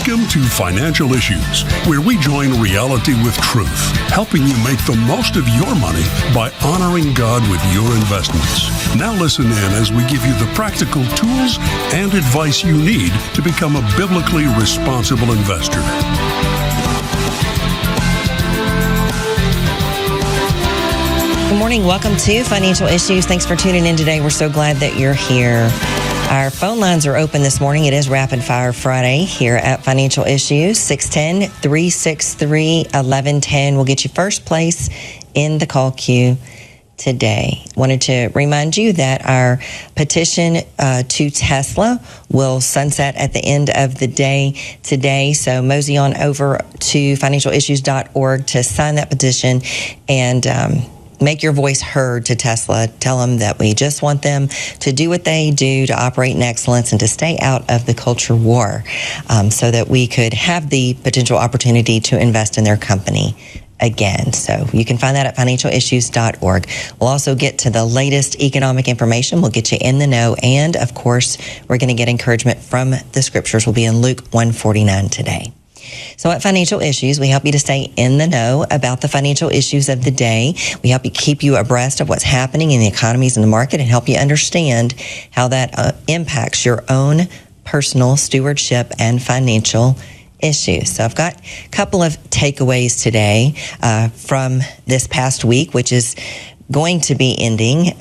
Welcome to Financial Issues, where we join reality with truth, helping you make the most of your money by honoring God with your investments. Now listen in as we give you the practical tools and advice you need to become a biblically responsible investor. Good morning. Welcome to Financial Issues. Thanks for tuning in today. We're so glad that you're here. Our phone lines are open this morning. It is Rapid Fire Friday here at Financial Issues. 610-363-1110 will get you first place in the call queue today. Wanted to remind you that our petition to Tesla will sunset at the end of the day today. So mosey on over to financialissues.org to sign that petition and make your voice heard to Tesla. Tell them that we just want them to do what they do, to operate in excellence, and to stay out of the culture war, so that we could have the potential opportunity to invest in their company again. So you can find that at financialissues.org. We'll also get to the latest economic information. We'll get you in the know. And, of course, we're going to get encouragement from the scriptures. We'll be in Luke 1:49 today. So at Financial Issues, we help you to stay in the know about the financial issues of the day. We help you keep you abreast of what's happening in the economies and the market and help you understand how that impacts your own personal stewardship and financial issues. So I've got a couple of takeaways today from this past week, which is going to be ending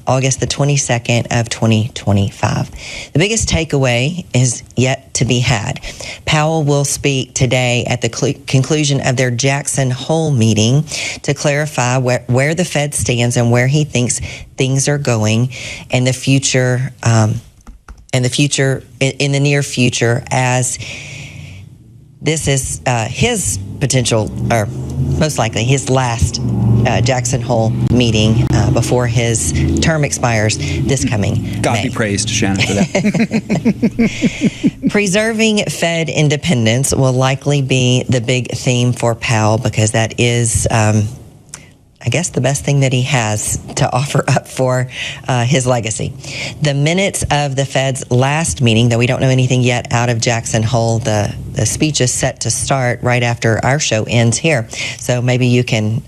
August the 22nd of 2025. The biggest takeaway is yet to be had. Powell will speak today at the conclusion of their Jackson Hole meeting to clarify where the Fed stands and where he thinks things are going in the future, in the near future, as this is his potential, or most likely his last Jackson Hole meeting before his term expires this coming God May. Be praised, Shana, for that. Preserving Fed independence will likely be the big theme for Powell, because that is, I guess, the best thing that he has to offer up for his legacy. The minutes of the Fed's last meeting, though we don't know anything yet out of Jackson Hole, the speech is set to start right after our show ends here. So maybe you can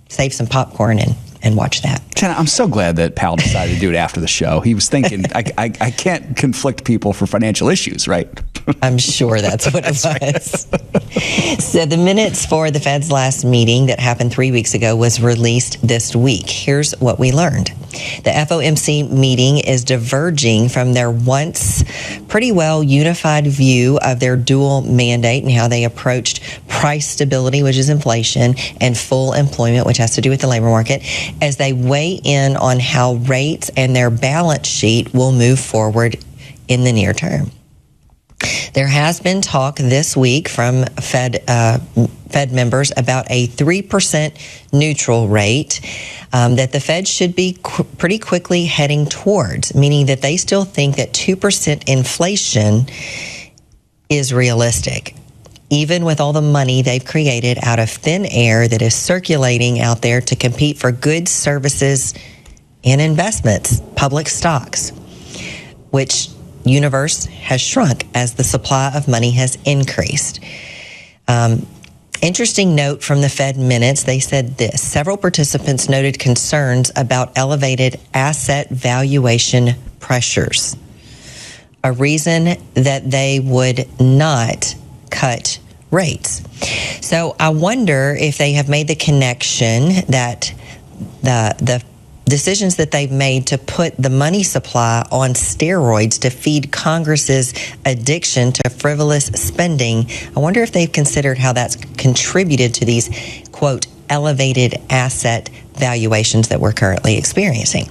save some popcorn and watch that. Shana, I'm so glad that Powell decided to do it after the show. He was thinking, I can't conflict people for financial issues, right? I'm sure that's what it was. Right. So the minutes for the Fed's last meeting that happened 3 weeks ago was released this week. Here's what we learned. The FOMC meeting is diverging from their once pretty well unified view of their dual mandate and how they approached price stability, which is inflation, and full employment, which has to do with the labor market, as they weigh in on how rates and their balance sheet will move forward in the near term. There has been talk this week from Fed members about a 3% neutral rate that the Fed should be pretty quickly heading towards, meaning that they still think that 2% inflation is realistic, even with all the money they've created out of thin air that is circulating out there to compete for goods, services, and investments, public stocks, which universe has shrunk as the supply of money has increased. Interesting note from the Fed minutes, they said this: several participants noted concerns about elevated asset valuation pressures, a reason that they would not cut rates. So I wonder if they have made the connection that the decisions that they've made to put the money supply on steroids to feed Congress's addiction to frivolous spending. I wonder if they've considered how that's contributed to these, quote, elevated asset valuations that we're currently experiencing.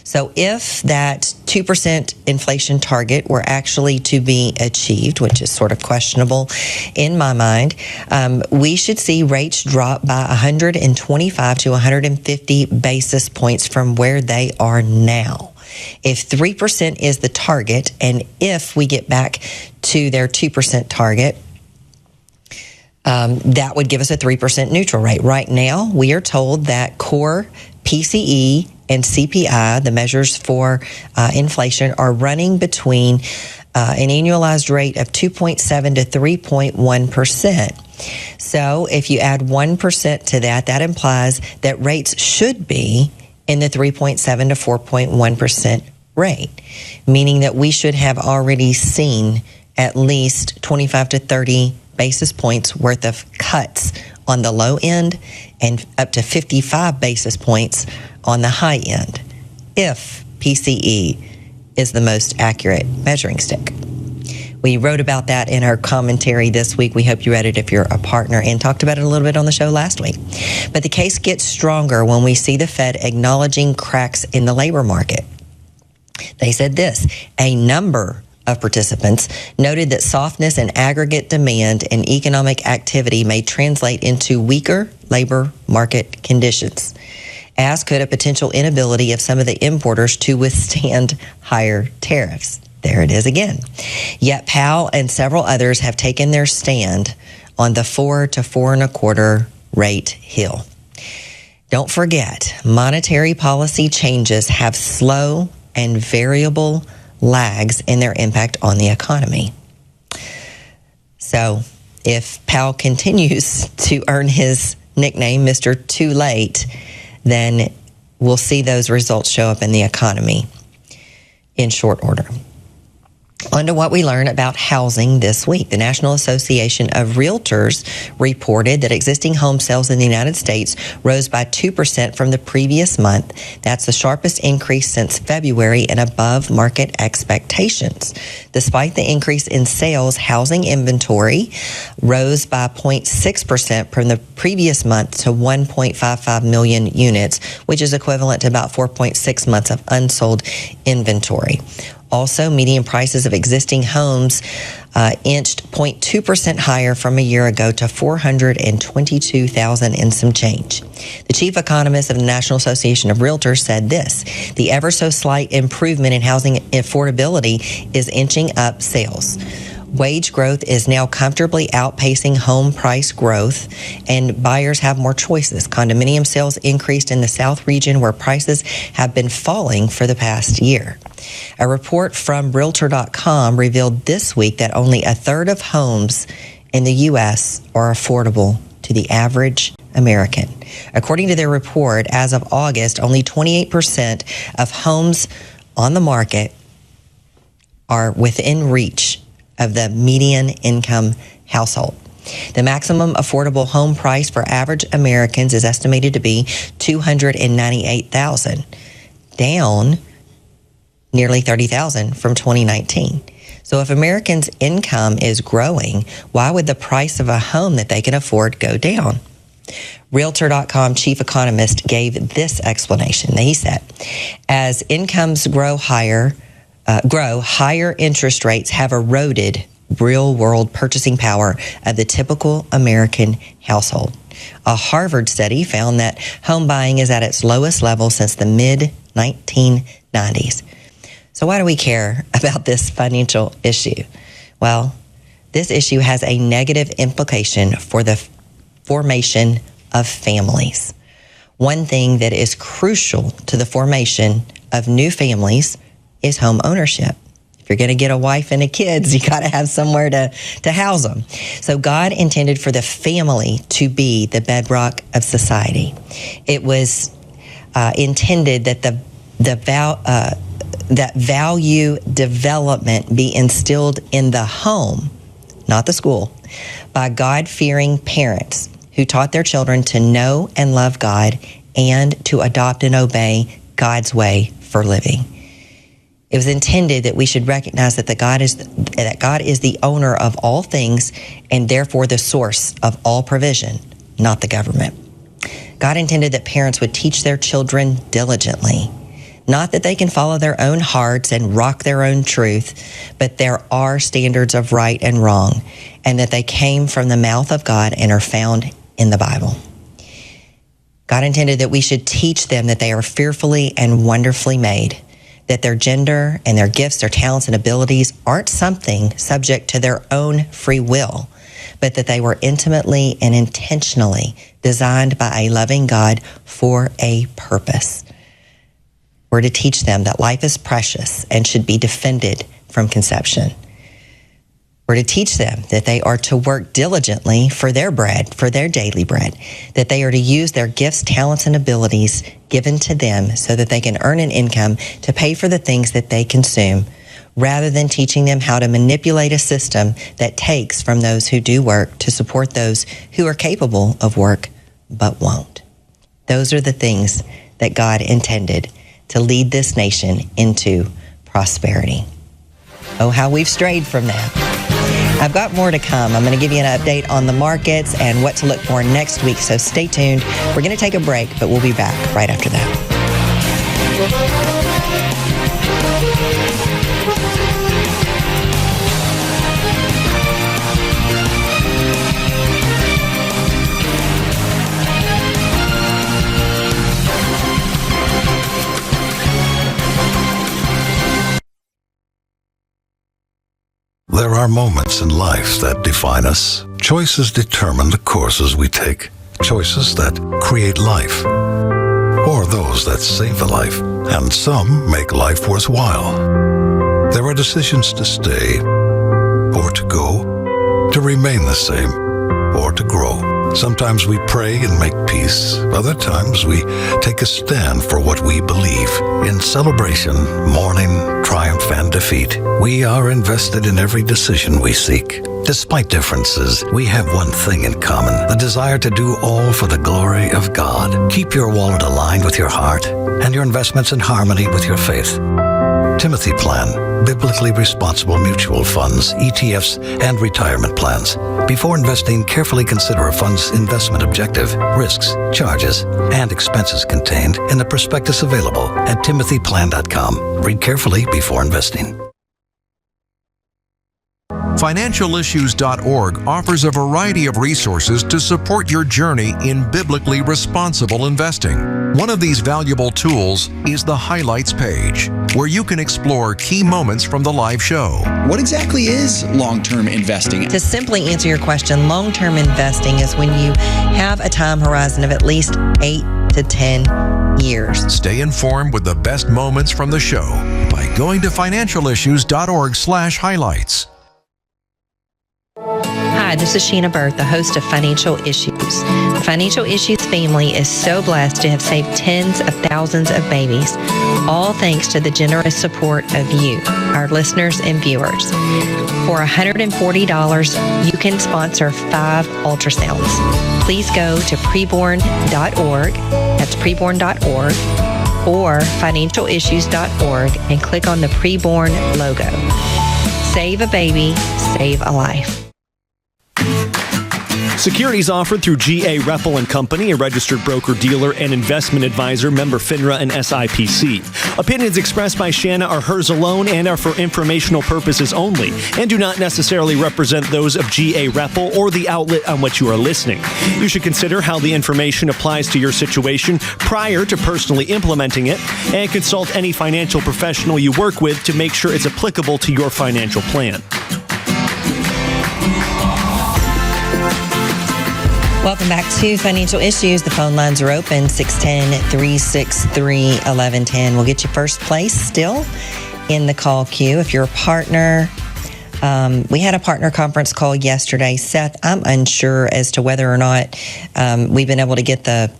So if that 2% inflation target were actually to be achieved, which is sort of questionable in my mind, we should see rates drop by 125 to 150 basis points from where they are now. If 3% is the target, and if we get back to their 2% target, that would give us a 3% neutral rate. Right now, we are told that core PCE and CPI, the measures for inflation, are running between an annualized rate of 2.7 to 3.1%. So if you add 1% to that, that implies that rates should be in the 3.7 to 4.1% rate, meaning that we should have already seen at least 25 to 30 basis points worth of cuts on the low end and up to 55 basis points on the high end, if PCE is the most accurate measuring stick. We wrote about that in our commentary this week. We hope you read it if you're a partner, and talked about it a little bit on the show last week. But the case gets stronger when we see the Fed acknowledging cracks in the labor market. They said this: a number of participants noted that softness in aggregate demand and economic activity may translate into weaker labor market conditions, as could a potential inability of some of the importers to withstand higher tariffs. There it is again. Yet Powell and several others have taken their stand on the 4 to 4.25 rate hill. Don't forget, monetary policy changes have slow and variable lags in their impact on the economy. So if Powell continues to earn his nickname, Mr. Too Late, then we'll see those results show up in the economy in short order. On to what we learn about housing this week. The National Association of Realtors reported that existing home sales in the United States rose by 2% from the previous month. That's the sharpest increase since February and above market expectations. Despite the increase in sales, housing inventory rose by 0.6% from the previous month to 1.55 million units, which is equivalent to about 4.6 months of unsold inventory. Also, median prices of existing homes inched 0.2% higher from a year ago to $422,000 and some change. The chief economist of the National Association of Realtors said this: the ever so slight improvement in housing affordability is inching up sales. Wage growth is now comfortably outpacing home price growth, and buyers have more choices. Condominium sales increased in the South region, where prices have been falling for the past year. A report from Realtor.com revealed this week that only a third of homes in the U.S. are affordable to the average American. According to their report, as of August, only 28% of homes on the market are within reach of the median income household. The maximum affordable home price for average Americans is estimated to be $298,000, down nearly $30,000 from 2019. So if Americans' income is growing, why would the price of a home that they can afford go down? Realtor.com chief economist gave this explanation. He said, as incomes grow, higher interest rates have eroded real-world purchasing power of the typical American household. A Harvard study found that home buying is at its lowest level since the mid-1990s. So why do we care about this financial issue? Well, this issue has a negative implication for the formation of families. One thing that is crucial to the formation of new families is home ownership. If you're going to get a wife and kids, you got to have somewhere to house them. So God intended for the family to be the bedrock of society. It was intended that that value development be instilled in the home, not the school, by God-fearing parents who taught their children to know and love God and to adopt and obey God's way for living. It was intended that we should recognize that God is the owner of all things and therefore the source of all provision, not the government. God intended that parents would teach their children diligently, not that they can follow their own hearts and rock their own truth, but there are standards of right and wrong, and that they came from the mouth of God and are found in the Bible. God intended that we should teach them that they are fearfully and wonderfully made, that their gender and their gifts, their talents and abilities aren't something subject to their own free will, but that they were intimately and intentionally designed by a loving God for a purpose. We're to teach them that life is precious and should be defended from conception. We're to teach them that they are to work diligently for their bread, for their daily bread, that they are to use their gifts, talents, and abilities given to them so that they can earn an income to pay for the things that they consume, rather than teaching them how to manipulate a system that takes from those who do work to support those who are capable of work but won't. Those are the things that God intended to lead this nation into prosperity. Oh, how we've strayed from that. I've got more to come. I'm going to give you an update on the markets and what to look for next week, so stay tuned. We're going to take a break, but we'll be back right after that. There are moments in life that define us. Choices determine the courses we take. Choices that create life, or those that save a life, and some make life worthwhile. There are decisions to stay, or to go, to remain the same, or to grow. Sometimes we pray and make peace. Other times we take a stand for what we believe. In celebration, mourning, triumph, and defeat, we are invested in every decision we seek. Despite differences, we have one thing in common: the desire to do all for the glory of God. Keep your wallet aligned with your heart and your investments in harmony with your faith. Timothy Plan, biblically responsible mutual funds, ETFs, and retirement plans. Before investing, carefully consider a fund's investment objective, risks, charges, and expenses contained in the prospectus available at timothyplan.com. Read carefully before investing. FinancialIssues.org offers a variety of resources to support your journey in biblically responsible investing. One of these valuable tools is the Highlights page, where you can explore key moments from the live show. What exactly is long-term investing? To simply answer your question, long-term investing is when you have a time horizon of at least 8 to 10 years. Stay informed with the best moments from the show by going to financialissues.org/highlights. Hi, this is Shana Bird, the host of Financial Issues. The Financial Issues family is so blessed to have saved tens of thousands of babies, all thanks to the generous support of you, our listeners and viewers. For $140, you can sponsor 5 ultrasounds. Please go to preborn.org, that's preborn.org, or financialissues.org and click on the Preborn logo. Save a baby, save a life. Securities offered through G.A. Reppel & Company, a registered broker-dealer and investment advisor, member FINRA and SIPC. Opinions expressed by Shana are hers alone and are for informational purposes only, and do not necessarily represent those of G.A. Reppel or the outlet on which you are listening. You should consider how the information applies to your situation prior to personally implementing it, and consult any financial professional you work with to make sure it's applicable to your financial plan. Welcome back to Financial Issues. The phone lines are open, 610-363-1110. We'll get you first place still in the call queue. If you're a partner, we had a partner conference call yesterday. Seth, I'm unsure as to whether or not we've been able to get the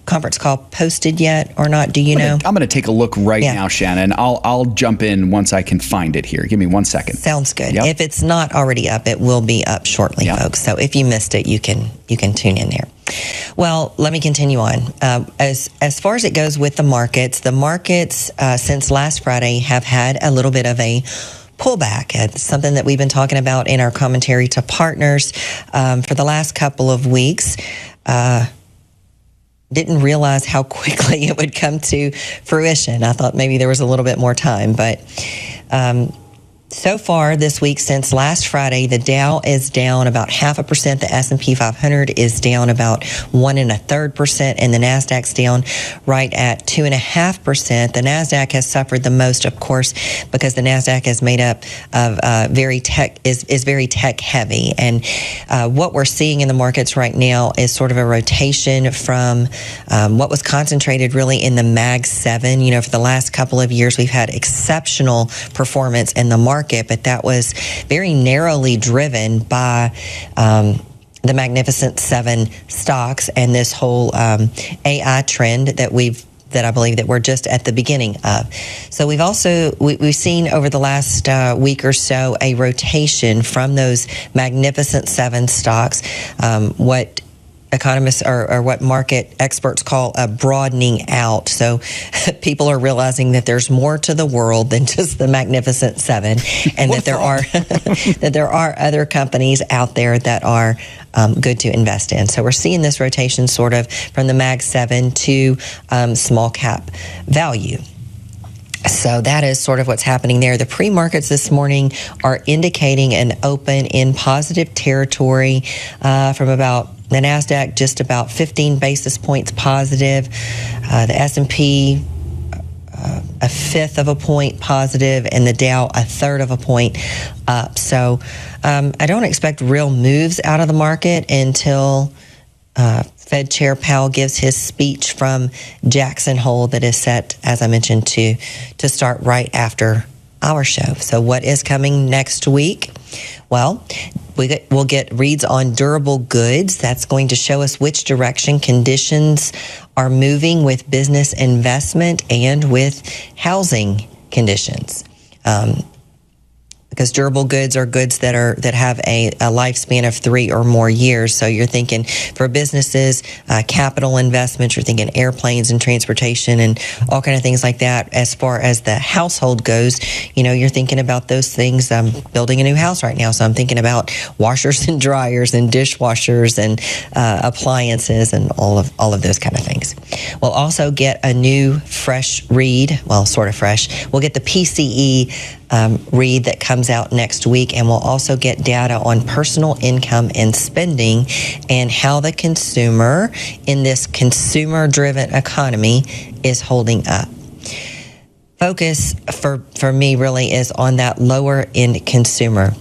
conference call posted yet or not. Do you know? I'm going to take a look right now, Shannon. I'll jump in once I can find it here. Give me 1 second. Sounds good. Yep. If it's not already up, it will be up shortly, folks. So if you missed it, you can tune in there. Well, let me continue on. As far as it goes with the markets since last Friday have had a little bit of a pullback. It's something that we've been talking about in our commentary to partners for the last couple of weeks. Didn't realize how quickly it would come to fruition. I thought maybe there was a little bit more time, but so far this week, since last Friday, the Dow is down about 0.5%. The S&P 500 is down about 1.33%, and the Nasdaq's down right at 2.5%. The Nasdaq has suffered the most, of course, because the Nasdaq is made up of very tech heavy. And what we're seeing in the markets right now is sort of a rotation from what was concentrated really in the Mag 7. You know, for the last couple of years, we've had exceptional performance in the market. market, but that was very narrowly driven by the Magnificent Seven stocks and this whole AI trend that I believe that we're just at the beginning of. So we've seen over the last week or so a rotation from those Magnificent Seven stocks, what economists or what market experts call a broadening out. So people are realizing that there's more to the world than just the Magnificent Seven, and that there are other companies out there that are good to invest in. So we're seeing this rotation sort of from the Mag 7 to small cap value. So that is sort of what's happening there. The pre-markets this morning are indicating an open in positive territory from about the NASDAQ just about 15 basis points positive, the S&P a fifth of a point positive, and the Dow a third of a point up. So I don't expect real moves out of the market until Fed Chair Powell gives his speech from Jackson Hole that is set, as I mentioned, to start right after our show. So what is coming next week? Well, we'll get reads on durable goods. That's going to show us which direction conditions are moving with business investment and with housing conditions. Because durable goods are goods that have a lifespan of 3 or more years. So you're thinking for businesses, capital investments, you're thinking airplanes and transportation and all kind of things like that. As far as the household goes, you're thinking about those things. I'm building a new house right now, so I'm thinking about washers and dryers and dishwashers and appliances and all of those kind of things. We'll also get a new fresh read, well, sort of fresh. We'll get the PCE read that comes out next week, and we'll also get data on personal income and spending and how the consumer in this consumer-driven economy is holding up. Focus for me really is on that lower-end consumer.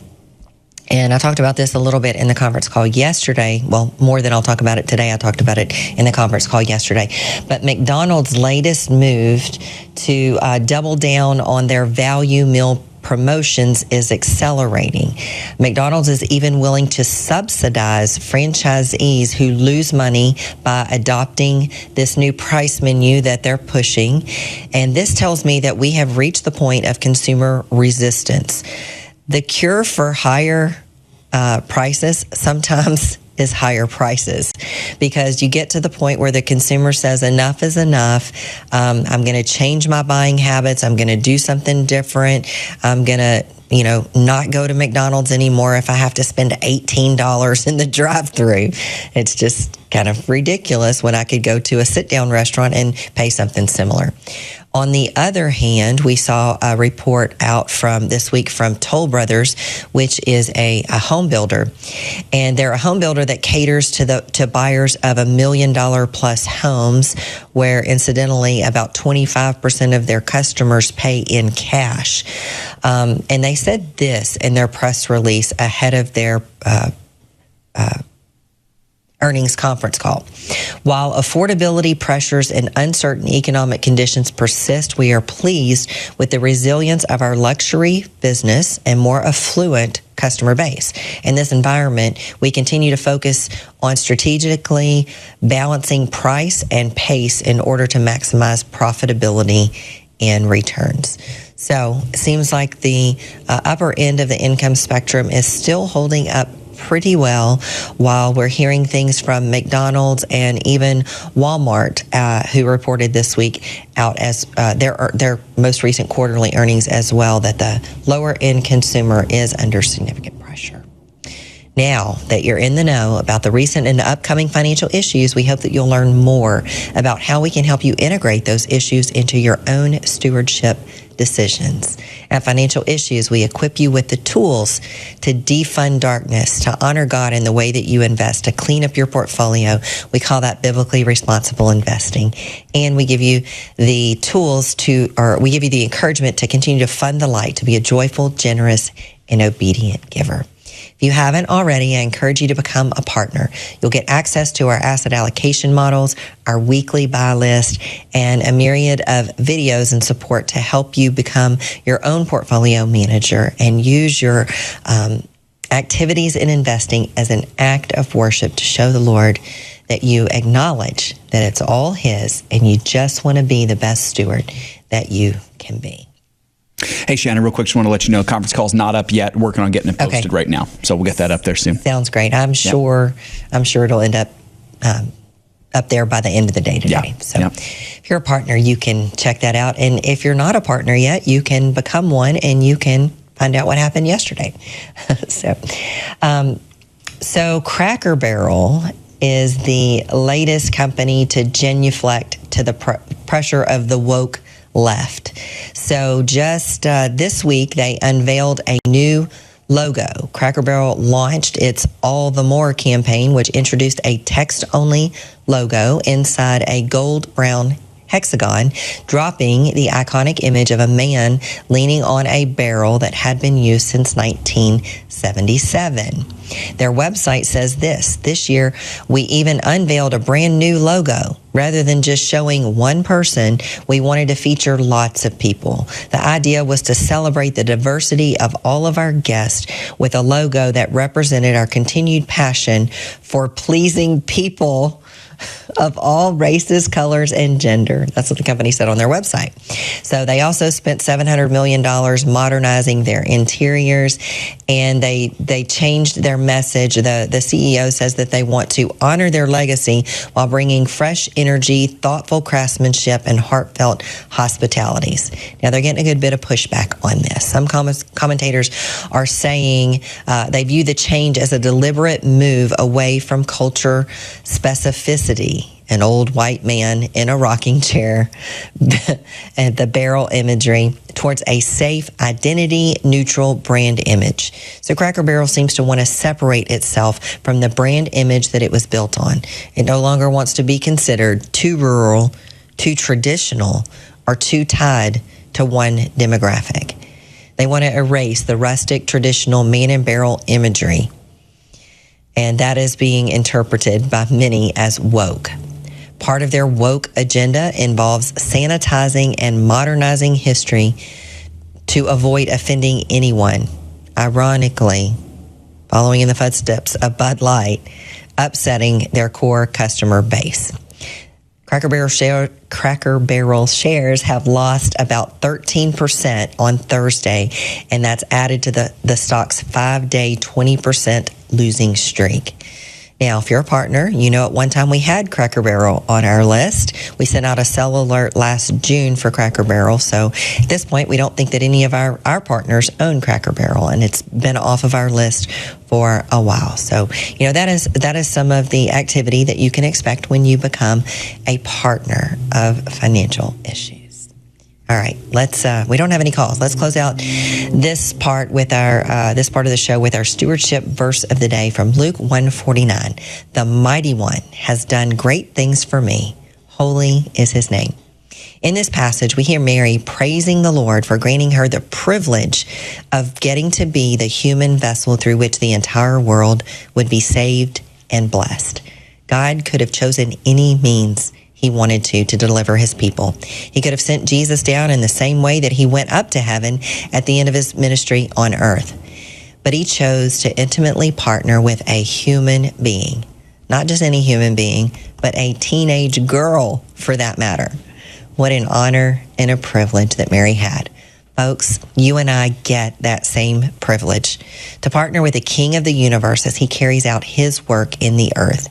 And I talked about this a little bit in the conference call yesterday. Well, more than I'll talk about it today. I talked about it in the conference call yesterday. But McDonald's latest move to double down on their value meal promotions is accelerating. McDonald's is even willing to subsidize franchisees who lose money by adopting this new price menu that they're pushing. And this tells me that we have reached the point of consumer resistance. The cure for higher prices sometimes is higher prices, because you get to the point where the consumer says enough is enough. I'm going to change my buying habits. I'm going to do something different. I'm going to not go to McDonald's anymore if I have to spend $18 in the drive-thru. It's just kind of ridiculous when I could go to a sit-down restaurant and pay something similar. On the other hand, we saw a report out from this week from Toll Brothers, which is a home builder. And they're a home builder that caters to buyers of $1 million plus homes, where incidentally about 25% of their customers pay in cash. And they said this in their press release ahead of their earnings conference call. While affordability pressures and uncertain economic conditions persist, we are pleased with the resilience of our luxury business and more affluent customer base. In this environment, we continue to focus on strategically balancing price and pace in order to maximize profitability and returns. So it seems like the upper end of the income spectrum is still holding up pretty well, while we're hearing things from McDonald's and even Walmart, who reported this week out as their most recent quarterly earnings as well, that the lower end consumer is under significant pressure. Now that you're in the know about the recent and upcoming financial issues, we hope that you'll learn more about how we can help you integrate those issues into your own stewardship decisions. At Financial Issues, we equip you with the tools to defund darkness, to honor God in the way that you invest, to clean up your portfolio. We call that biblically responsible investing. And we give you the tools we give you the encouragement to continue to fund the light, to be a joyful, generous, and obedient giver. If you haven't already, I encourage you to become a partner. You'll get access to our asset allocation models, our weekly buy list, and a myriad of videos and support to help you become your own portfolio manager and use your activities in investing as an act of worship to show the Lord that you acknowledge that it's all His and you just want to be the best steward that you can be. Hey, Shana, real quick, just want to let you know, conference call's not up yet. Working on getting it posted right now. So we'll get that up there soon. Sounds great. I'm sure it'll end up up there by the end of the day today. Yeah. So if you're a partner, you can check that out. And if you're not a partner yet, you can become one and you can find out what happened yesterday. So Cracker Barrel is the latest company to genuflect to the pressure of the woke left. So just this week, they unveiled a new logo. Cracker Barrel launched its All the More campaign, which introduced a text-only logo inside a gold-brown hexagon, dropping the iconic image of a man leaning on a barrel that had been used since 1977. Their website says this year, we even unveiled a brand new logo. Rather than just showing one person, we wanted to feature lots of people. The idea was to celebrate the diversity of all of our guests with a logo that represented our continued passion for pleasing people of all races, colors, and gender. That's what the company said on their website. So they also spent $700 million modernizing their interiors, and they changed their message. The CEO says that they want to honor their legacy while bringing fresh energy, thoughtful craftsmanship, and heartfelt hospitalities. Now, they're getting a good bit of pushback on this. Some commentators are saying they view the change as a deliberate move away from culture specificity. An old white man in a rocking chair, and the barrel imagery, towards a safe, identity-neutral brand image. So Cracker Barrel seems to want to separate itself from the brand image that it was built on. It no longer wants to be considered too rural, too traditional, or too tied to one demographic. They want to erase the rustic, traditional man and barrel imagery, and that is being interpreted by many as woke. Part of their woke agenda involves sanitizing and modernizing history to avoid offending anyone. Ironically, following in the footsteps of Bud Light, upsetting their core customer base. Cracker Barrel shares have lost about 13% on Thursday, and that's added to the stock's 5-day 20% losing streak. Now, if you're a partner, you know at one time we had Cracker Barrel on our list. We sent out a sell alert last June for Cracker Barrel. So at this point, we don't think that any of our partners own Cracker Barrel, and it's been off of our list for a while. So, that is some of the activity that you can expect when you become a partner of Financial Issues. All right, we don't have any calls. Let's close out this part with this part of the show with our stewardship verse of the day from Luke 1:49. The mighty one has done great things for me. Holy is his name. In this passage, we hear Mary praising the Lord for granting her the privilege of getting to be the human vessel through which the entire world would be saved and blessed. God could have chosen any means he wanted to deliver his people. He could have sent Jesus down in the same way that he went up to heaven at the end of his ministry on earth. But he chose to intimately partner with a human being, not just any human being, but a teenage girl for that matter. What an honor and a privilege that Mary had. Folks, you and I get that same privilege to partner with the King of the universe as he carries out his work in the earth.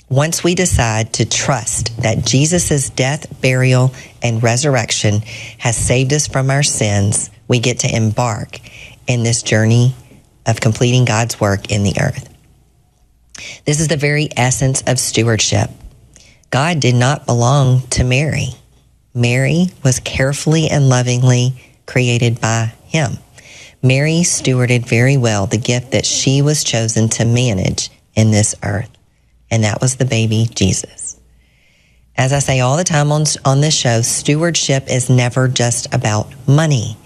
Once we decide to trust that Jesus' death, burial, and resurrection has saved us from our sins, we get to embark in this journey of completing God's work in the earth. This is the very essence of stewardship. God did not belong to Mary. Mary was carefully and lovingly created by him. Mary stewarded very well the gift that she was chosen to manage in this earth. And that was the baby Jesus. As I say all the time on this show, stewardship is never just about money.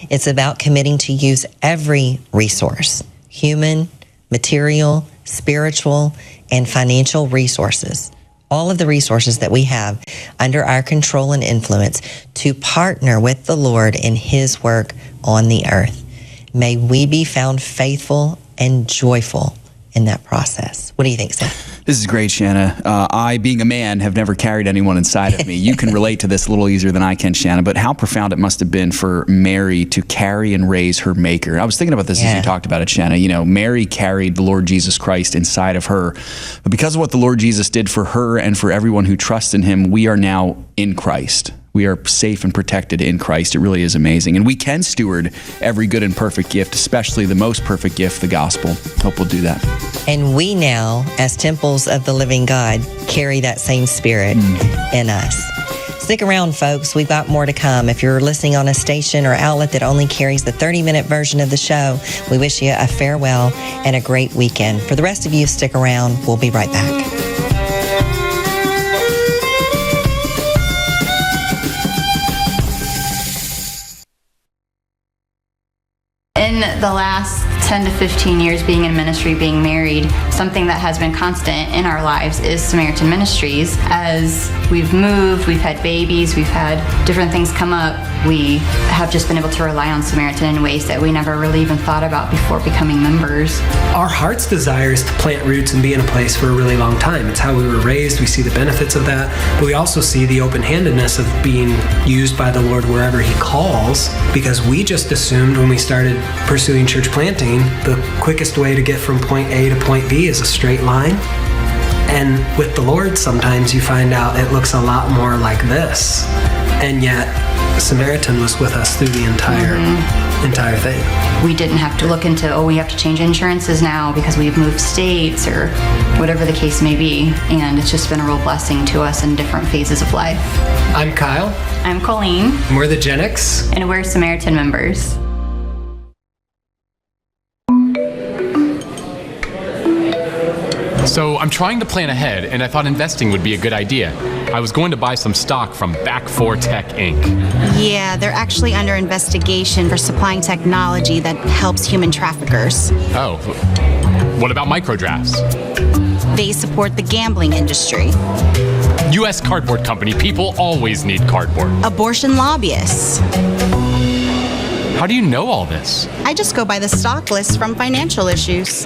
It's about committing to use every resource human, material, spiritual, and financial resources. All of the resources that we have under our control and influence to partner with the Lord in His work on the earth. May we be found faithful and joyful in that process. What do you think, Seth? This is great, Shana. I, being a man, have never carried anyone inside of me. You can relate to this a little easier than I can, Shana, but how profound it must have been for Mary to carry and raise her Maker. I was thinking about this as you talked about it, Shana. You know, Mary carried the Lord Jesus Christ inside of her. But because of what the Lord Jesus did for her and for everyone who trusts in Him, we are now in Christ. We are safe and protected in Christ. It really is amazing. And we can steward every good and perfect gift, especially the most perfect gift, the gospel. Hope we'll do that. And we now, as temples of the living God, carry that same spirit in us. Stick around, folks. We've got more to come. If you're listening on a station or outlet that only carries the 30-minute version of the show, we wish you a farewell and a great weekend. For the rest of you, stick around. We'll be right back. In the last 10 to 15 years being in ministry, being married, something that has been constant in our lives is Samaritan Ministries. As we've moved, we've had babies, we've had different things come up, we have just been able to rely on Samaritan in ways that we never really even thought about before becoming members. Our heart's desire is to plant roots and be in a place for a really long time. It's how we were raised. We see the benefits of that, but we also see the open-handedness of being used by the Lord wherever He calls, because we just assumed when we started pursuing church planting, the quickest way to get from point A to point B is a straight line. And with the Lord, sometimes you find out it looks a lot more like this. And yet, Samaritan was with us through the entire thing. We didn't have to look into, we have to change insurances now because we've moved states or whatever the case may be. And it's just been a real blessing to us in different phases of life. I'm Kyle. I'm Colleen. We're the Gen X. And we're Samaritan members. So I'm trying to plan ahead, and I thought investing would be a good idea. I was going to buy some stock from Back4 Tech Inc. Yeah, they're actually under investigation for supplying technology that helps human traffickers. Oh, what about microdrafts? They support the gambling industry. U.S. Cardboard Company, people always need cardboard. Abortion lobbyists. How do you know all this? I just go by the stock list from Financial Issues.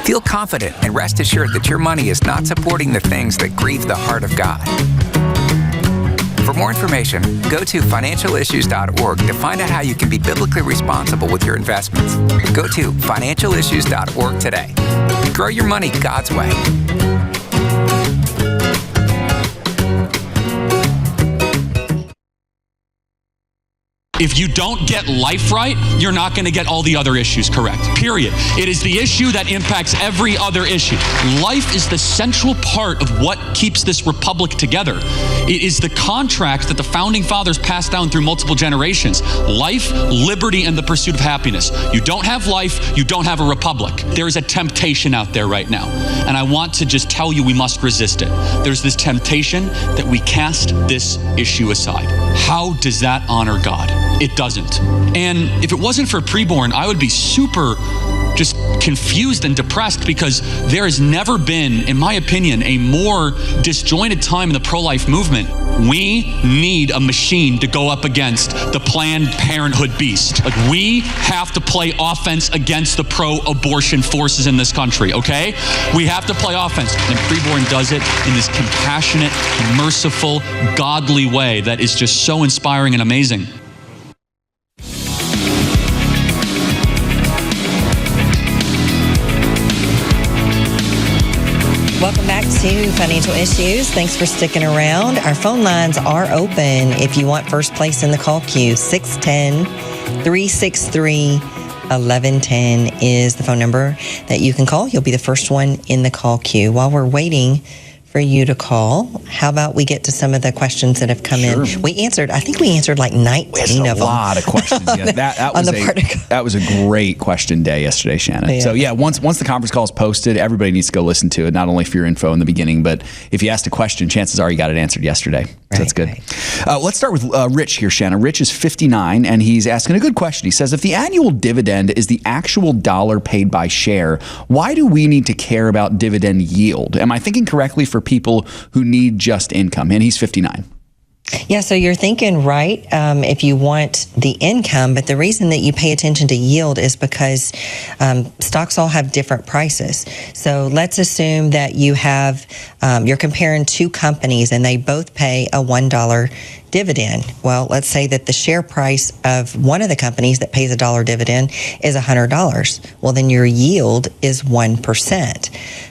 Feel confident and rest assured that your money is not supporting the things that grieve the heart of God. For more information, go to financialissues.org to find out how you can be biblically responsible with your investments. Go to financialissues.org today. Grow your money God's way. If you don't get life right, you're not going to get all the other issues correct, period. It is the issue that impacts every other issue. Life is the central part of what keeps this republic together. It is the contract that the founding fathers passed down through multiple generations. Life, liberty, and the pursuit of happiness. You don't have life, you don't have a republic. There is a temptation out there right now. And I want to just tell you we must resist it. There's this temptation that we cast this issue aside. How does that honor God? It doesn't. And if it wasn't for preborn, I would be super just confused and depressed, because there has never been, in my opinion, a more disjointed time in the pro-life movement. We need a machine to go up against the Planned Parenthood beast. Like, we have to play offense against the pro-abortion forces in this country, okay? We have to play offense. And preborn does it in this compassionate, merciful, godly way that is just so inspiring and amazing. Welcome back to Financial Issues. Thanks for sticking around. Our phone lines are open if you want first place in the call queue. 610-363-1110 is the phone number that you can call. You'll be the first one in the call queue. While we're waiting for you to call. How about we get to some of the questions that have come in? I think we answered like 19 of them. A lot of questions. Yeah, that was a great question day yesterday, Shana. Yeah. So yeah, once the conference call is posted, everybody needs to go listen to it, not only for your info in the beginning, but if you asked a question, chances are you got it answered yesterday. So that's good. Let's start with Rich here, Shana. Rich is 59, and he's asking a good question. He says, if the annual dividend is the actual dollar paid by share, why do we need to care about dividend yield? Am I thinking correctly for people who need just income? And he's 59. Yeah, so you're thinking right if you want the income, but the reason that you pay attention to yield is because stocks all have different prices. So let's assume that you have, you're comparing two companies and they both pay a $1 dividend. Well, let's say that the share price of one of the companies that pays $1 dividend is $100. Well, then your yield is 1%.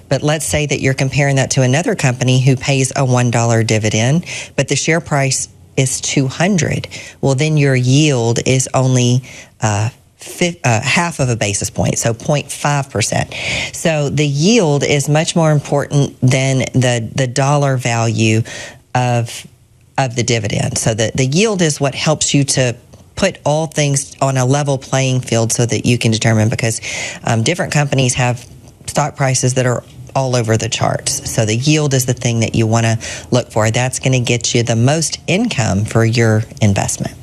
But let's say that you're comparing that to another company who pays a $1 dividend, but the share price is $200. Well, then your yield is only half of a basis point, so 0.5%. So the yield is much more important than the dollar value of the dividend. So the yield is what helps you to put all things on a level playing field so that you can determine, because different companies have stock prices that are all over the charts. So the yield is the thing that you want to look for. That's going to get you the most income for your investment.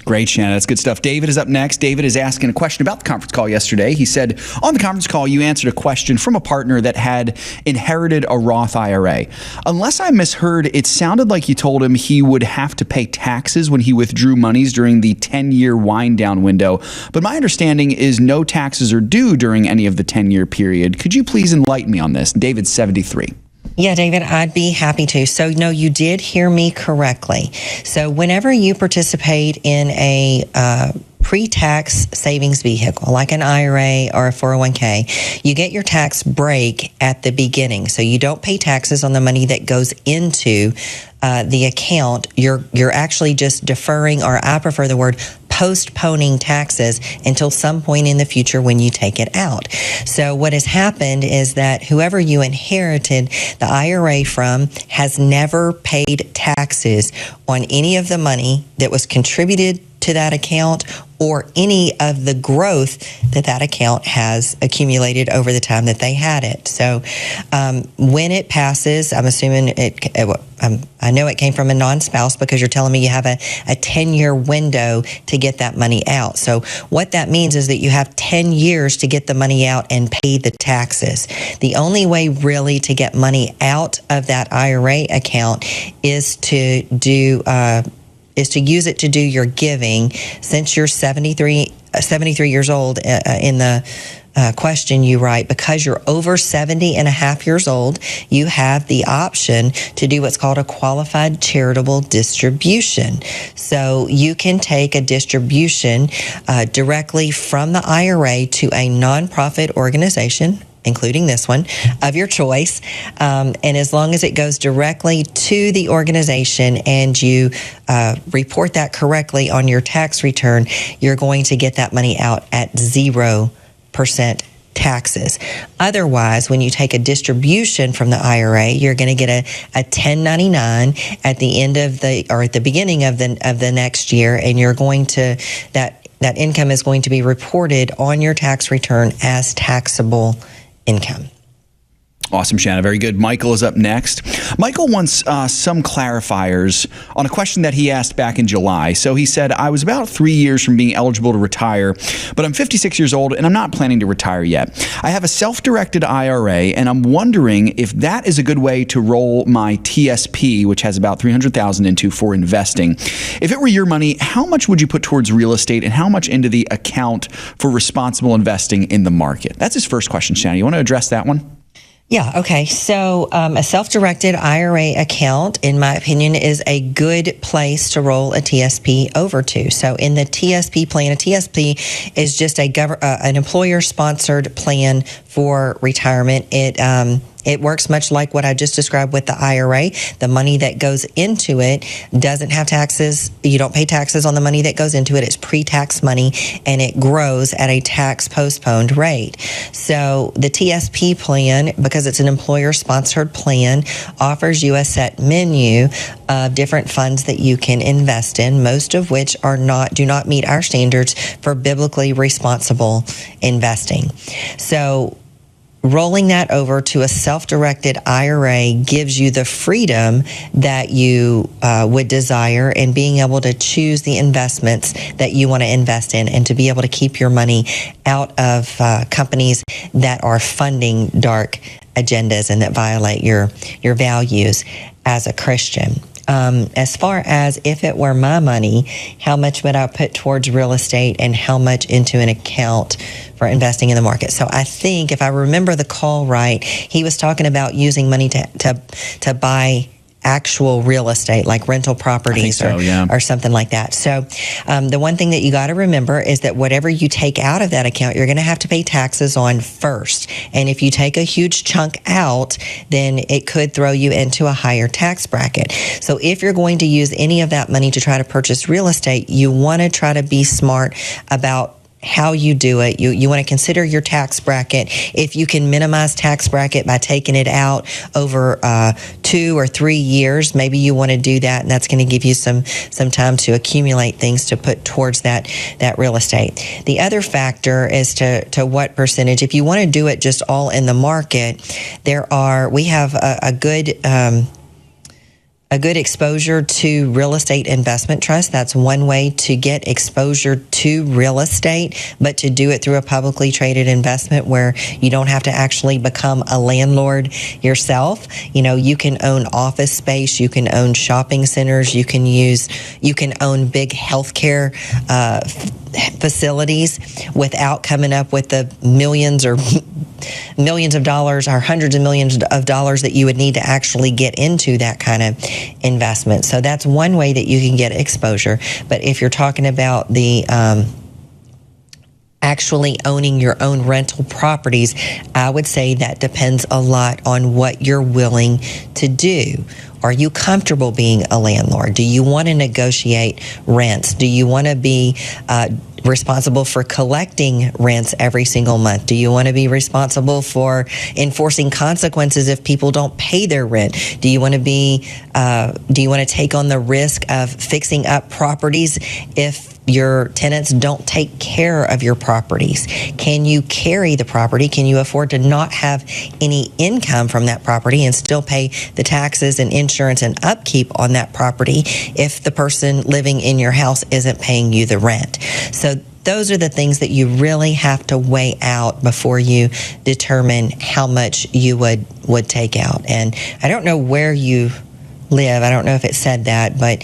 Great, Shana. That's good stuff. David is up next. David is asking a question about the conference call yesterday. He said, on the conference call, you answered a question from a partner that had inherited a Roth IRA. Unless I misheard, it sounded like you told him he would have to pay taxes when he withdrew monies during the 10-year wind-down window. But my understanding is no taxes are due during any of the 10-year period. Could you please enlighten me on this? David's 73. Yeah, David, I'd be happy to. So, no, you did hear me correctly. So whenever you participate in a pre-tax savings vehicle, like an IRA or a 401k, you get your tax break at the beginning. So you don't pay taxes on the money that goes into the account. You're actually just deferring, or I prefer the word postponing taxes until some point in the future when you take it out. So what has happened is that whoever you inherited the IRA from has never paid taxes on any of the money that was contributed to that account or any of the growth that account has accumulated over the time that they had it. So when it passes, I'm assuming I know it came from a non-spouse because you're telling me you have a 10-year window to get that money out. So what that means is that you have 10 years to get the money out and pay the taxes. The only way really to get money out of that IRA account is to use it to do your giving. Since you're 73 years old in the question you write, because you're over 70 and a half years old, you have the option to do what's called a qualified charitable distribution. So you can take a distribution directly from the IRA to a nonprofit organization, including this one, of your choice. And as long as it goes directly to the organization and you report that correctly on your tax return, you're going to get that money out at 0% taxes. Otherwise, when you take a distribution from the IRA, you're going to get a 1099 at the end of at the beginning of the next year, and you're going to that income is going to be reported on your tax return as taxable income. Awesome, Shana. Very good. Michael is up next. Michael wants some clarifiers on a question that he asked back in July. So he said, I was about 3 years from being eligible to retire, but I'm 56 years old and I'm not planning to retire yet. I have a self-directed IRA and I'm wondering if that is a good way to roll my TSP, which has about $300,000 into for investing. If it were your money, how much would you put towards real estate and how much into the account for responsible investing in the market? That's his first question, Shana. You want to address that one? Yeah, okay. So a self-directed IRA account, in my opinion, is a good place to roll a TSP over to. So in the TSP plan, a TSP is just an employer-sponsored plan for retirement. It It works much like what I just described with the IRA. The money that goes into it doesn't have taxes. You don't pay taxes on the money that goes into it. It's pre-tax money, and it grows at a tax postponed rate. So the TSP plan, because it's an employer-sponsored plan, offers you a set menu of different funds that you can invest in, most of which do not meet our standards for biblically responsible investing. So rolling that over to a self-directed IRA gives you the freedom that you would desire in being able to choose the investments that you want to invest in and to be able to keep your money out of companies that are funding dark agendas and that violate your values as a Christian. As far as if it were my money, how much would I put towards real estate and how much into an account for investing in the market? So I think if I remember the call right, he was talking about using money to buy actual real estate, like rental properties or something like that. So the one thing that you got to remember is that whatever you take out of that account, you're going to have to pay taxes on first. And if you take a huge chunk out, then it could throw you into a higher tax bracket. So if you're going to use any of that money to try to purchase real estate, you want to try to be smart about how you do it. You want to consider your tax bracket. If you can minimize tax bracket by taking it out over 2 or 3 years, maybe you want to do that, and that's going to give you some time to accumulate things to put towards that real estate. The other factor is to what percentage. If you want to do it just all in the market, we have a good exposure to real estate investment trust. That's one way to get exposure to real estate, but to do it through a publicly traded investment where you don't have to actually become a landlord yourself. You can own office space, you can own shopping centers, you can own big healthcare facilities without coming up with the millions of dollars or hundreds of millions of dollars that you would need to actually get into that kind of investment. So that's one way that you can get exposure. But if you're talking about the actually owning your own rental properties, I would say that depends a lot on what you're willing to do. Are you comfortable being a landlord? Do you want to negotiate rents? Do you want to be responsible for collecting rents every single month? Do you want to be responsible for enforcing consequences if people don't pay their rent? Do you want to take on the risk of fixing up properties if your tenants don't take care of your properties? Can you carry the property? Can you afford to not have any income from that property and still pay the taxes and insurance and upkeep on that property if the person living in your house isn't paying you the rent? So those are the things that you really have to weigh out before you determine how much you would take out. And I don't know where you live. I don't know if it said that, but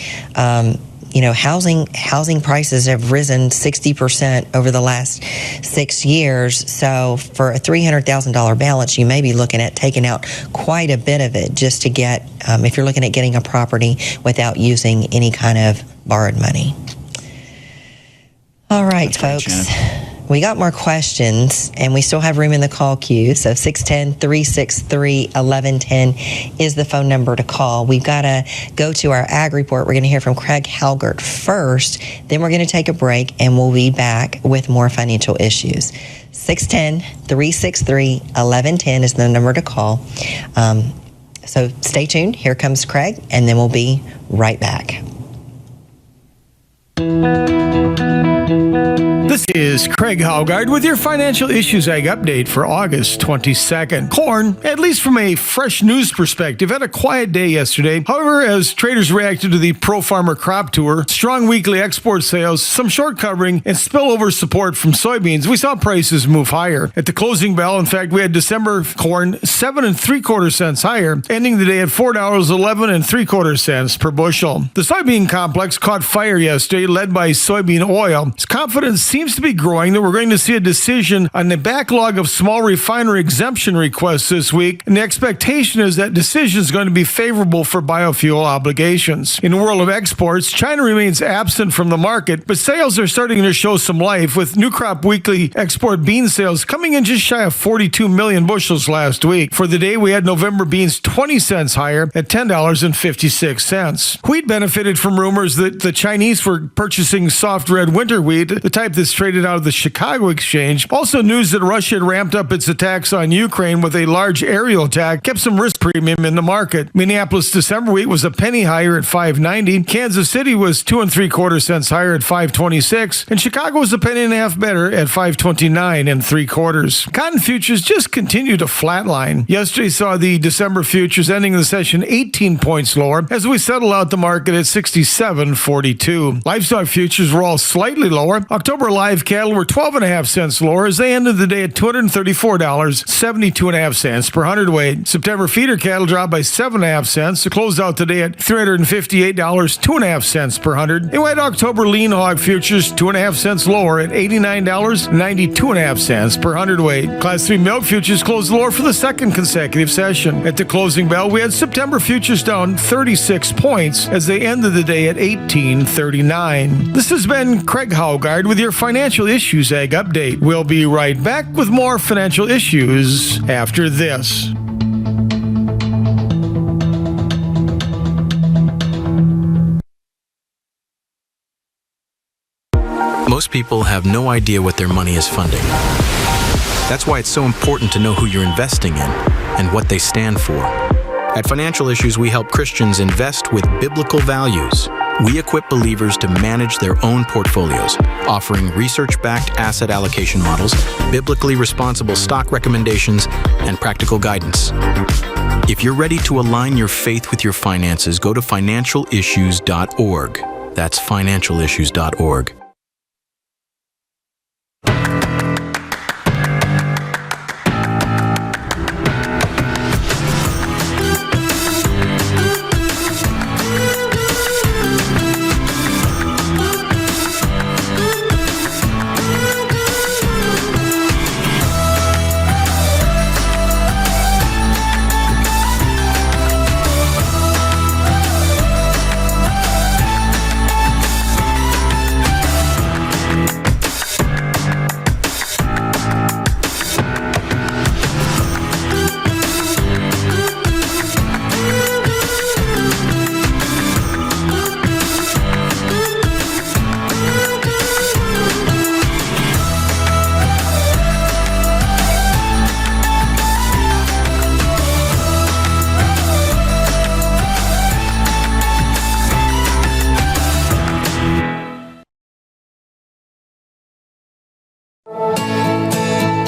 housing prices have risen 60% over the last 6 years. So for a $300,000 balance, you may be looking at taking out quite a bit of it just to get, if you're looking at getting a property without using any kind of borrowed money. All right, folks. We got more questions, and we still have room in the call queue. So 610-363-1110 is the phone number to call. We've got to go to our ag report. We're going to hear from Craig Haugaard first. Then we're going to take a break, and we'll be back with more financial issues. 610-363-1110 is the number to call. So stay tuned. Here comes Craig, and then we'll be right back. This is Craig Haugaard with your Financial Issues Ag Update for August 22nd. Corn, at least from a fresh news perspective, had a quiet day yesterday. However, as traders reacted to the Pro Farmer Crop Tour, strong weekly export sales, some short covering, and spillover support from soybeans, we saw prices move higher. At the closing bell, in fact, we had December corn 7 3/4 cents higher, ending the day at $4.11 3/4 per bushel. The soybean complex caught fire yesterday, led by soybean oil. As confidence seems to be growing that we're going to see a decision on the backlog of small refinery exemption requests this week, and the expectation is that decision is going to be favorable for biofuel obligations. In the world of exports, China remains absent from the market, but sales are starting to show some life, with new crop weekly export bean sales coming in just shy of 42 million bushels last week. For the day, we had November beans 20 cents higher at $10.56. Wheat benefited from rumors that the Chinese were purchasing soft red winter wheat, the type that's traded out of the Chicago exchange. Also, news that Russia had ramped up its attacks on Ukraine with a large aerial attack kept some risk premium in the market. Minneapolis December wheat was a penny higher at $5.90. Kansas City was 2 3/4 cents higher at $5.26, and Chicago was a penny and a half better at $5.29 3/4. Cotton futures just continue to flatline. Yesterday saw the December futures ending the session 18 points lower as we settle out the market at 67.42. Livestock futures were all slightly lower. October live cattle were 12.5 cents lower as they ended the day at $234.72 per hundredweight. September feeder cattle dropped by 7.5 cents to close out today at $358.02 per hundred. And white October lean hog futures 2.5 cents lower at $89.92 per hundredweight. Class 3 milk futures closed lower for the second consecutive session. At the closing bell, we had September futures down 36 points as they ended the day at 18.39. This has been Craig Haugaard with your Financial Issues Ag Update. We'll be right back with more financial issues after this. Most people have no idea what their money is funding. That's why it's so important to know who you're investing in and what they stand for. At Financial Issues, we help Christians invest with biblical values. We equip believers to manage their own portfolios, offering research-backed asset allocation models, biblically responsible stock recommendations, and practical guidance. If you're ready to align your faith with your finances, go to financialissues.org. That's financialissues.org.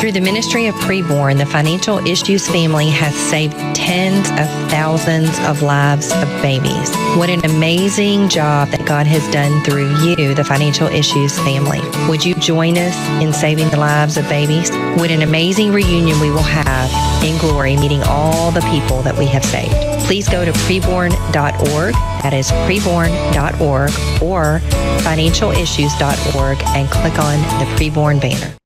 Through the ministry of Preborn, the Financial Issues family has saved tens of thousands of lives of babies. What an amazing job that God has done through you, the Financial Issues family. Would you join us in saving the lives of babies? What an amazing reunion we will have in glory, meeting all the people that we have saved. Please go to preborn.org. That is preborn.org or financialissues.org and click on the Preborn banner.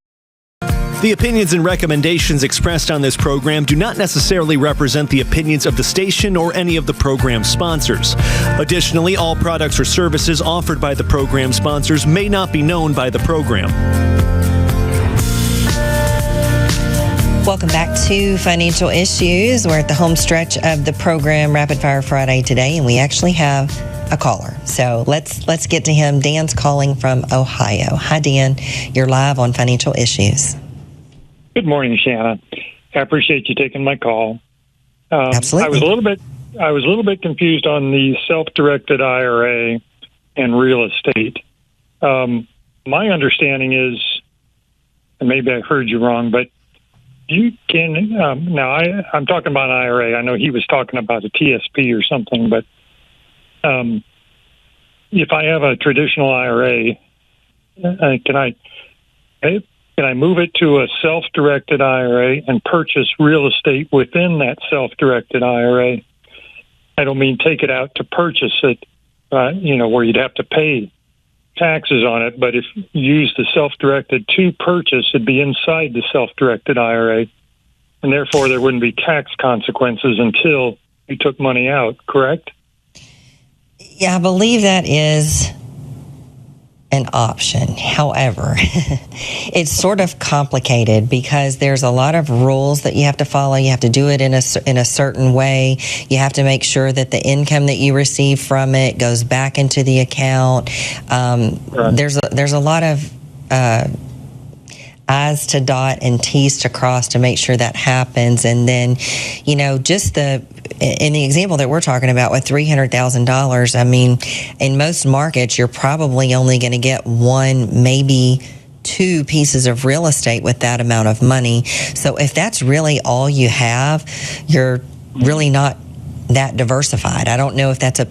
The opinions and recommendations expressed on this program do not necessarily represent the opinions of the station or any of the program sponsors. Additionally, all products or services offered by the program sponsors may not be known by the program. Welcome back to Financial Issues. We're at the home stretch of the program Rapid Fire Friday today, and we actually have a caller. So let's get to him. Dan's calling from Ohio. Hi, Dan. You're live on Financial Issues. Good morning, Shana. I appreciate you taking my call. Absolutely. I was a little bit confused on the self-directed IRA and real estate. My understanding is, and maybe I heard you wrong, but you can now. I'm talking about an IRA. I know he was talking about a TSP or something, but if I have a traditional IRA, can I move it to a self-directed IRA and purchase real estate within that self-directed IRA? I don't mean take it out to purchase it, where you'd have to pay taxes on it, but if you use the self-directed to purchase, it'd be inside the self-directed IRA, and therefore there wouldn't be tax consequences until you took money out, correct? Yeah, I believe that is an option. However, it's sort of complicated because there's a lot of rules that you have to follow. You have to do it in a certain way. You have to make sure that the income that you receive from it goes back into the account. There's a lot of I's to dot and T's to cross to make sure that happens. And then, just in the example that we're talking about with $300,000, I mean, in most markets, you're probably only going to get one, maybe two pieces of real estate with that amount of money. So if that's really all you have, you're really not that diversified. I don't know if that's a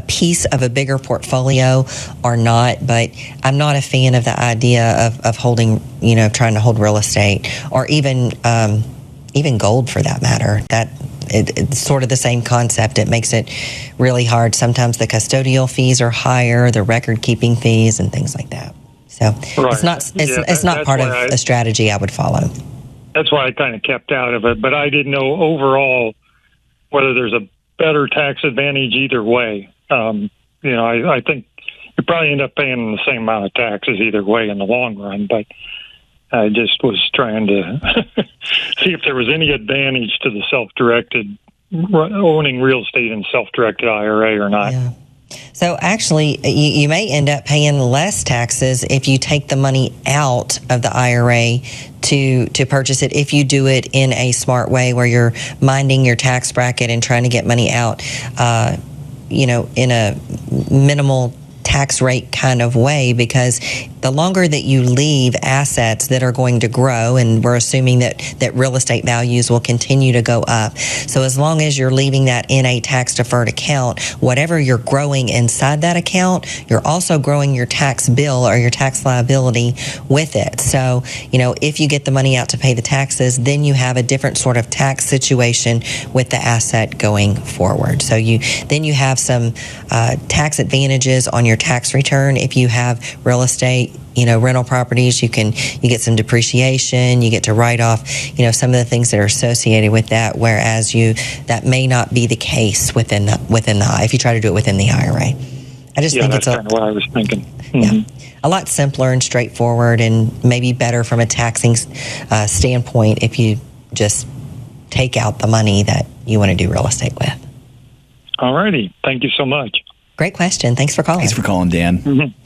piece of a bigger portfolio or not, but I'm not a fan of the idea of holding, trying to hold real estate or even gold for that matter. It's sort of the same concept. It makes it really hard. Sometimes the custodial fees are higher, the record keeping fees and things like that. So it's not part of a strategy I would follow. That's why I kind of kept out of it, but I didn't know overall whether there's a better tax advantage either way. I think you probably end up paying the same amount of taxes either way in the long run, but I just was trying to see if there was any advantage to the self-directed, owning real estate in self-directed IRA or not. Yeah. So actually, you may end up paying less taxes if you take the money out of the IRA to purchase it, if you do it in a smart way where you're minding your tax bracket and trying to get money out, in a minimal tax rate kind of way, because the longer that you leave assets that are going to grow, and we're assuming that real estate values will continue to go up. So as long as you're leaving that in a tax deferred account, whatever you're growing inside that account, you're also growing your tax bill or your tax liability with it. So, if you get the money out to pay the taxes, then you have a different sort of tax situation with the asset going forward. So you have some tax advantages on your tax return. If you have real estate, rental properties, you get some depreciation, you get to write off, some of the things that are associated with that, whereas that may not be the case within the if you try to do it within the IRA. I just think it's kind of what I was thinking. Mm-hmm. Yeah, a lot simpler and straightforward, and maybe better from a taxing standpoint if you just take out the money that you want to do real estate with. All righty. Thank you so much. Great question. Thanks for calling. Thanks for calling, Dan. Mm-hmm.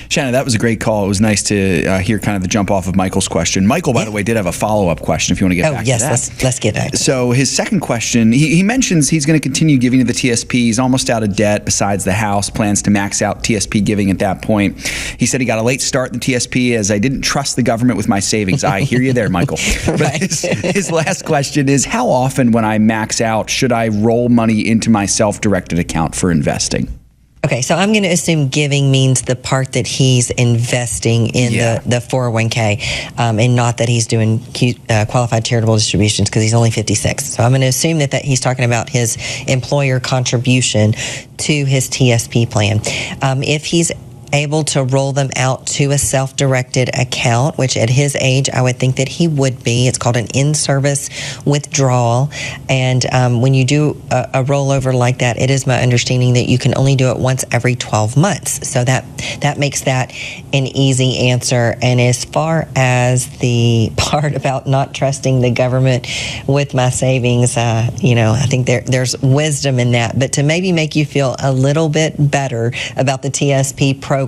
Shana, that was a great call. It was nice to hear kind of the jump off of Michael's question. Michael, by the way, did have a follow-up question if you want to get back to that. Let's get back. So his second question, he mentions he's going to continue giving to the TSP. He's almost out of debt besides the house, plans to max out TSP giving at that point. He said he got a late start in the TSP as I didn't trust the government with my savings. I hear you there, Michael. But his last question is, how often when I max out should I roll money into my self-directed account for investing? Okay, so I'm going to assume giving means the part that he's investing in the 401k, and not that he's doing qualified charitable distributions, because he's only 56. So I'm going to assume that he's talking about his employer contribution to his TSP plan. If he's able to roll them out to a self-directed account, which at his age, I would think that he would be. It's called an in-service withdrawal. And when you do a rollover like that, it is my understanding that you can only do it once every 12 months. So that makes that an easy answer. And as far as the part about not trusting the government with my savings, I think there's wisdom in that. But to maybe make you feel a little bit better about the TSP program,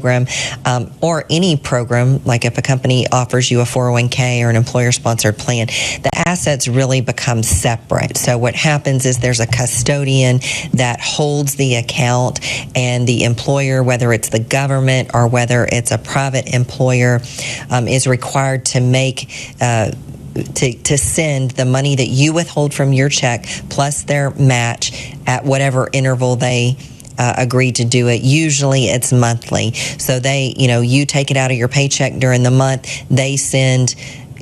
or any program, like if a company offers you a 401k or an employer-sponsored plan, the assets really become separate. So what happens is there's a custodian that holds the account, and the employer, whether it's the government or whether it's a private employer, is required to make to send the money that you withhold from your check plus their match at whatever interval they agreed to do it. Usually it's monthly. So you take it out of your paycheck during the month. They send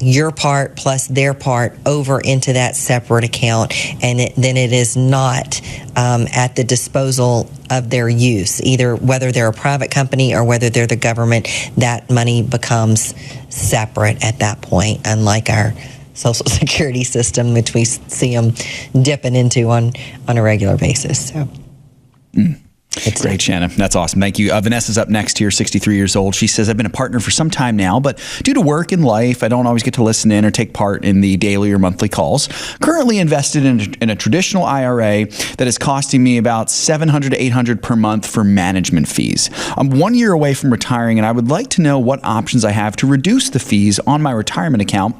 your part plus their part over into that separate account, and then it is not at the disposal of their use, either whether they're a private company or whether they're the government. That money becomes separate at that point, unlike our Social Security system, which we see them dipping into on a regular basis. So. It's great, Shana. That's awesome. Thank you. Vanessa's up next here, 63 years old. She says, I've been a partner for some time now, but due to work and life, I don't always get to listen in or take part in the daily or monthly calls. Currently invested in a traditional IRA that is costing me about $700 to $800 per month for management fees. I'm 1 year away from retiring, and I would like to know what options I have to reduce the fees on my retirement account,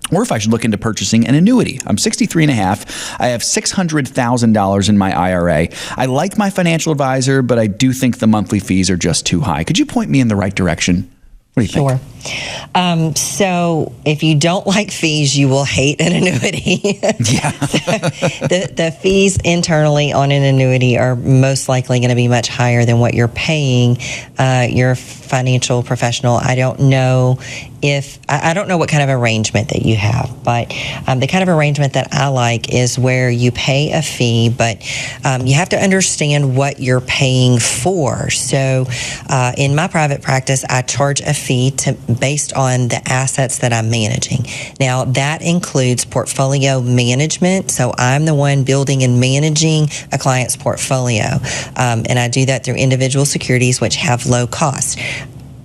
or if I should look into purchasing an annuity. I'm 63 and a half. I have $600,000 in my IRA. I like my financial advisor, but I do think the monthly fees are just too high. Could you point me in the right direction? What do you think? Sure. So if you don't like fees, you will hate an annuity. Yeah. The fees internally on an annuity are most likely going to be much higher than what you're paying your financial professional. I don't know what kind of arrangement that you have, but the kind of arrangement that I like is where you pay a fee, but you have to understand what you're paying for. So in my private practice, I charge a fee based on the assets that I'm managing. Now, that includes portfolio management. So I'm the one building and managing a client's portfolio. And I do that through individual securities, which have low cost.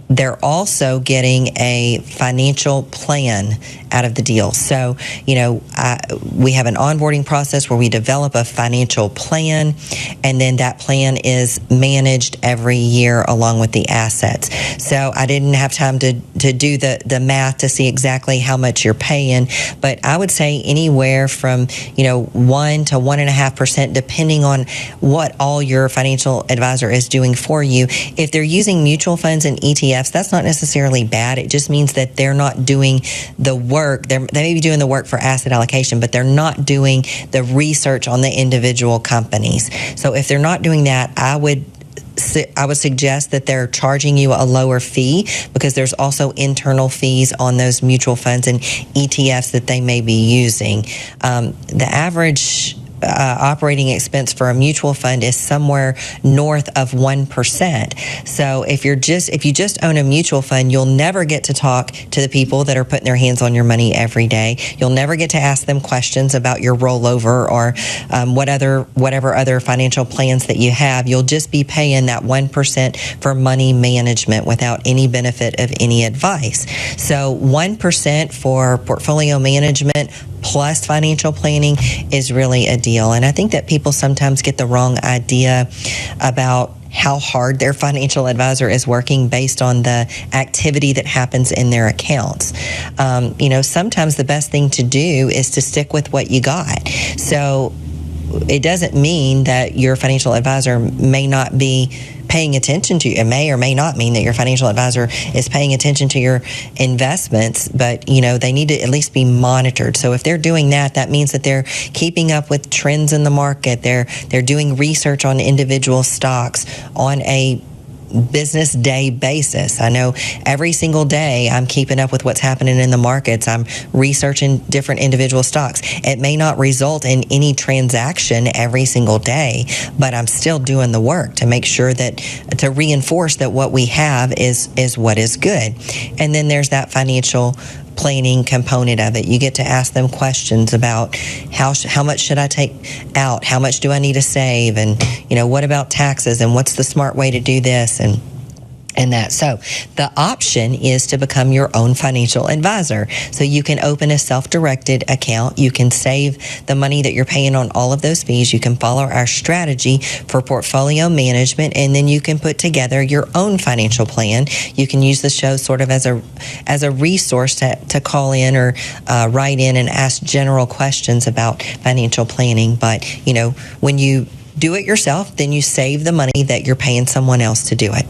They're also getting a financial plan out of the deal. So, we have an onboarding process where we develop a financial plan, and then that plan is managed every year along with the assets. So I didn't have time to do the math to see exactly how much you're paying, but I would say anywhere from 1 to 1.5%, depending on what all your financial advisor is doing for you. If they're using mutual funds and ETFs, that's not necessarily bad. It just means that they're not doing the work. They may be doing the work for asset allocation, but they're not doing the research on the individual companies. So if they're not doing that, I would suggest that they're charging you a lower fee, because there's also internal fees on those mutual funds and ETFs that they may be using. The average operating expense for a mutual fund is somewhere north of 1%. So if you just own a mutual fund, you'll never get to talk to the people that are putting their hands on your money every day. You'll never get to ask them questions about your rollover or whatever other financial plans that you have. You'll just be paying that 1% for money management without any benefit of any advice. So 1% for portfolio management plus financial planning is really a deal. And I think that people sometimes get the wrong idea about how hard their financial advisor is working based on the activity that happens in their accounts. Sometimes the best thing to do is to stick with what you got. So it doesn't mean that your financial advisor may not be paying attention to you. It may or may not mean that your financial advisor is paying attention to your investments, but they need to at least be monitored. So if they're doing that, that means that they're keeping up with trends in the market. They're doing research on individual stocks on a business day basis. I know every single day I'm keeping up with what's happening in the markets. I'm researching different individual stocks. It may not result in any transaction every single day, but I'm still doing the work to make sure to reinforce that what we have is what is good. And then there's that financial planning component of it. You get to ask them questions about how much should I take out? How much do I need to save? And, what about taxes? And what's the smart way to do this? And that. So the option is to become your own financial advisor. So you can open a self-directed account. You can save the money that you're paying on all of those fees. You can follow our strategy for portfolio management, and then you can put together your own financial plan. You can use the show sort of as a resource to call in or write in and ask general questions about financial planning. But, when you do it yourself, then you save the money that you're paying someone else to do it.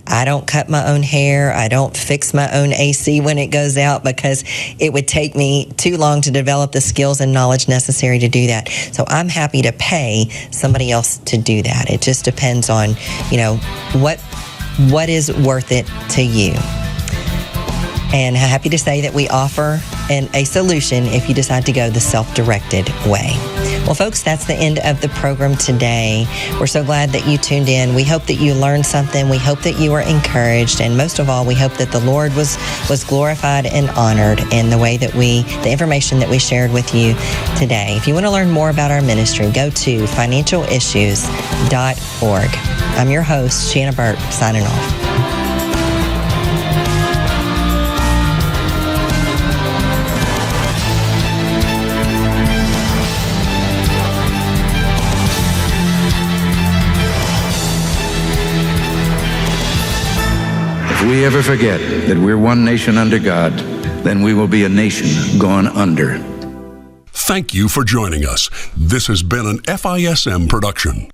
I don't cut my own hair. I don't fix my own AC when it goes out, because it would take me too long to develop the skills and knowledge necessary to do that. So I'm happy to pay somebody else to do that. It just depends on, what is worth it to you. And happy to say that we offer a solution if you decide to go the self-directed way. Well, folks, that's the end of the program today. We're so glad that you tuned in. We hope that you learned something. We hope that you were encouraged. And most of all, we hope that the Lord was glorified and honored in the way that the information that we shared with you today. If you want to learn more about our ministry, go to financialissues.org. I'm your host, Shana Burt, signing off. If we ever forget that we're one nation under God, then we will be a nation gone under. Thank you for joining us. This has been an FISM production.